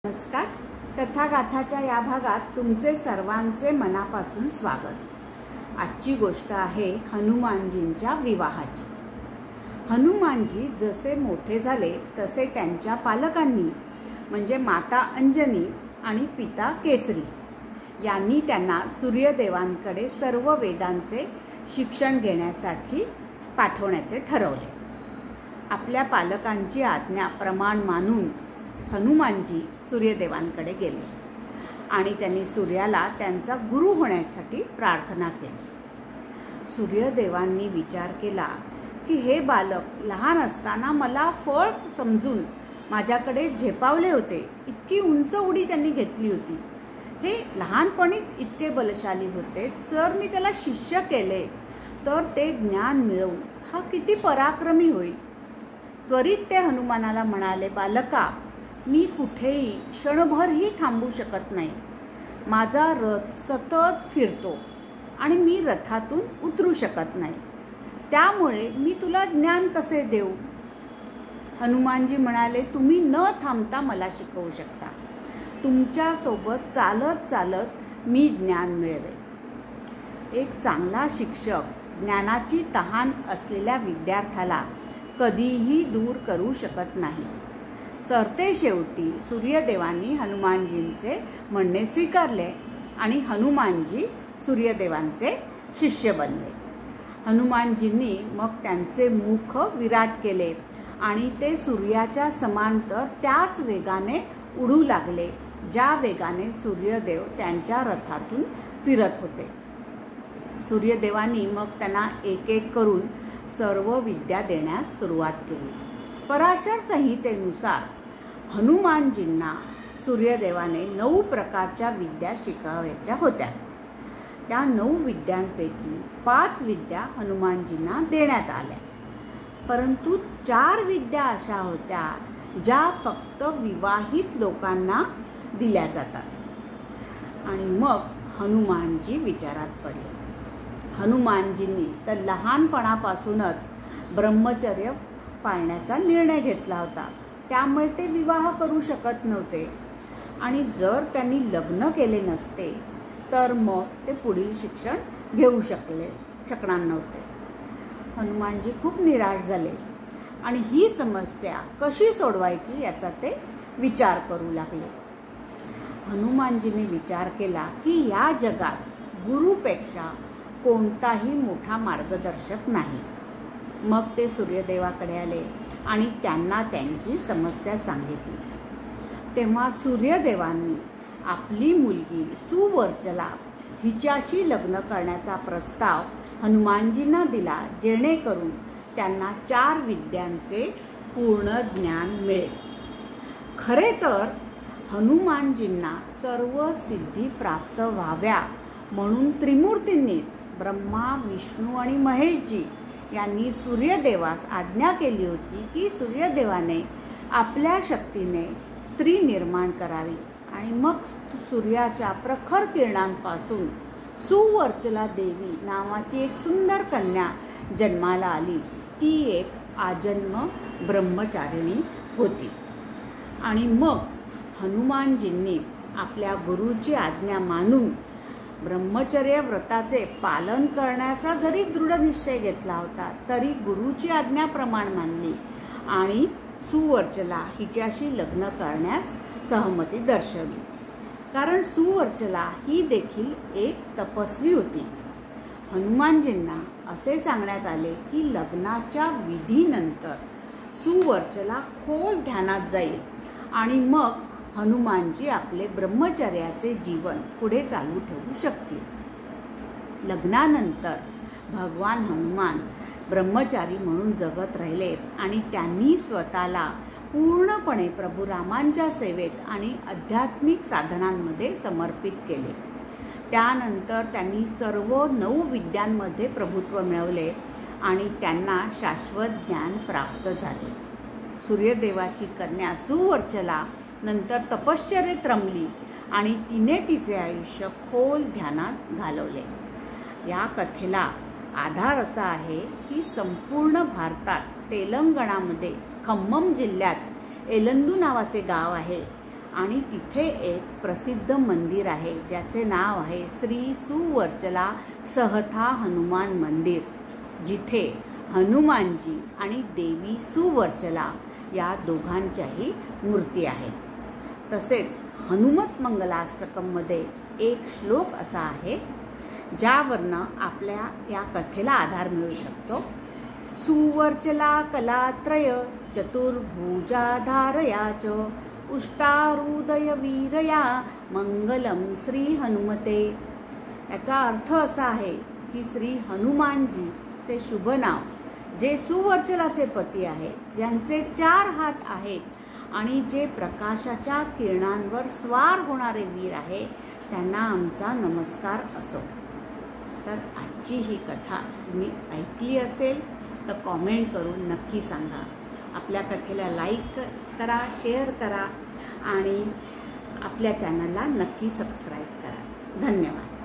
नमस्कार. कथागाथाच्या या भागात तुमचे सर्वांचे मनापासून स्वागत. आजची गोष्ट आहे हनुमानजींच्या विवाहाची. हनुमानजी जसे मोठे झाले तसे त्यांच्या पालकांनी म्हणजे माता अंजनी आणि पिता केसरी यांनी त्यांना सूर्यदेवांकडे सर्व वेदांचे शिक्षण घेण्यासाठी पाठवण्याचे ठरवले. आपल्या पालकांची आज्ञा प्रमाण मानून हनुमानजी सूर्यदेवांकडे गेले आणि त्यांनी सूर्याला त्यांचा गुरु होण्यासाठी प्रार्थना केली. सूर्यदेवांनी विचार केला की हे बालक लहान असताना मला फळ समजून माझ्याकडे झेपावले होते. इतकी उंच उडी त्यांनी घेतली होती. हे लहानपणीच इतके बलशाली होते, तर मी त्याला शिष्य केले तर ते ज्ञान मिळवून हा किती पराक्रमी होईल. त्वरित ते हनुमानाला म्हणाले, बालका, मी कुठेही क्षणभरही थांबू शकत नाही. माझा रथ सतत फिरतो आणि मी रथातून उतरू शकत नाही. त्यामुळे मी तुला ज्ञान कसे देऊ. हनुमानजी म्हणाले, तुम्ही न थांबता मला शिकवू शकता. तुमच्या सोबत चालत चालत मी ज्ञान मिळवेल. एक चांगला शिक्षक ज्ञानाची तहान असलेल्या विद्यार्थ्याला कधीही दूर करू शकत नाही. सरते शेवटी सूर्यदेवांनी हनुमानजींचे म्हणणे स्वीकारले आणि हनुमानजी सूर्यदेवांचे शिष्य बनले. हनुमानजींनी मग त्यांचे मुख विराट केले आणि ते सूर्याच्या समांतर त्याच वेगाने उडू लागले ज्या वेगाने सूर्यदेव त्यांच्या रथातून फिरत होते. सूर्यदेवांनी मग त्यांना एक एक करून सर्व विद्या देण्यास सुरुवात केली. पराशर संहितेनुसार हनुमानजींना सूर्यदेवाने 9 प्रकारच्या विद्या शिकवायच्या होत्या. त्या 9 विद्यांपैकी 5 विद्या हनुमानजींना देण्यात आल्या, परंतु 4 विद्या अशा होत्या ज्या फक्त विवाहित लोकांना दिल्या जातात. आणि मग हनुमानजी विचारात पडले. हनुमानजींनी तर लहानपणापासूनच ब्रह्मचर्य पाळण्याचा निर्णय घेतला होता. त्यामुळे ते विवाह करू शकत नव्हते आणि जर त्यांनी लग्न केले नसते तर मग ते पुढील शिक्षण घेऊ शकणार नव्हते. हनुमानजी खूप निराश झाले आणि ही समस्या कशी सोडवायची याचा ते विचार करू लागले. हनुमानजीने विचार केला की या जगात गुरुपेक्षा कोणताही मोठा मार्गदर्शक नाही. मग ते सूर्यदेवाकडे आले आणि त्यांना त्यांची समस्या सांगितली. तेव्हा सूर्यदेवांनी आपली मुलगी सुवर्चला हिच्याशी लग्न करण्याचा प्रस्ताव हनुमानजींना दिला, जेणेकरून त्यांना 4 विद्यांचे पूर्ण ज्ञान मिळेल. खरे तर हनुमानजींना सर्व सिद्धी प्राप्त व्हाव्या म्हणून त्रिमूर्तींनीच ब्रह्मा, विष्णू आणि महेशजी यांनी सूर्यदेवास आज्ञा केली होती की सूर्यदेवाने आपल्या शक्तीने स्त्री निर्माण करावी आणि मग सूर्याच्या प्रखर किरणांपासून सुवर्चला देवी नावाची एक सुंदर कन्या जन्माला आली. ती एक आजन्म ब्रह्मचारिणी होती. आणि मग हनुमानजींनी आपल्या गुरुची आज्ञा मानून ब्रह्मचर्य व्रताचे पालन करण्याचा जरी दृढ निश्चय घेतला होता, तरी गुरुची आज्ञा प्रमाण मानली आणि सुवर्चला हिच्याशी लग्न करण्यास सहमती दर्शवली. कारण सुवर्चला ही देखील एक तपस्वी होती. हनुमानजींना असे सांगण्यात आले की लग्नाच्या विधीनंतर सुवर्चला खोल ध्यानात जाईल आणि मग हनुमानजी आपले ब्रह्मचर्याचे जीवन पुढे चालू ठेवू शकतील. लग्नानंतर भगवान हनुमान ब्रह्मचारी म्हणून जगत राहिले आणि त्यांनी स्वतःला पूर्णपणे प्रभू रामांच्या सेवेत आणि आध्यात्मिक साधनांमध्ये समर्पित केले. त्यानंतर त्यांनी सर्व 9 विद्यांमध्ये प्रभुत्व मिळवले आणि त्यांना शाश्वत ज्ञान प्राप्त झाले. सूर्यदेवाची कन्या सुवर्चला नंतर तपश्चर्येत रमली आणि तिने तिचे आयुष्य खोल ध्यानात घालवले. या कथेला आधार असा आहे की संपूर्ण भारतात तेलंगणामध्ये खम्मम जिल्ह्यात एलंदू नावाचे गाव आहे आणि तिथे एक प्रसिद्ध मंदिर आहे ज्याचे नाव आहे श्री सुवर्चला सहथा हनुमान मंदिर, जिथे हनुमानजी आणि देवी सुवर्चला या दोघांच्याही मूर्ती आहेत। तसेच हनुमत मंगलाष्टकममध्ये एक श्लोक असा आहे ज्यावरनं आपल्या या कथेला आधार मिळू शकतो। सुवर्चला कलात्रय चतुर्भुजाधारया च उष्टारुदय वीरया मंगलम श्री हनुमते। याचा अर्थ असा आहे की श्री हनुमानजीचे शुभ नाव जे सुवर्चलाचे पती आहेत, ज्यांचे 4 हात आहेत आणि जे प्रकाशाच्या किरणांवर स्वार होणारे वीर आहे, त्यांना आमचा नमस्कार असो। तर आजची ही कथा तुम्ही ऐकली असेल तर कॉमेंट करून नक्की सांगा। आपल्या कथेला लाईक करा, शेअर करा आणि आपल्या चॅनलला नक्की सबस्क्राईब करा। धन्यवाद।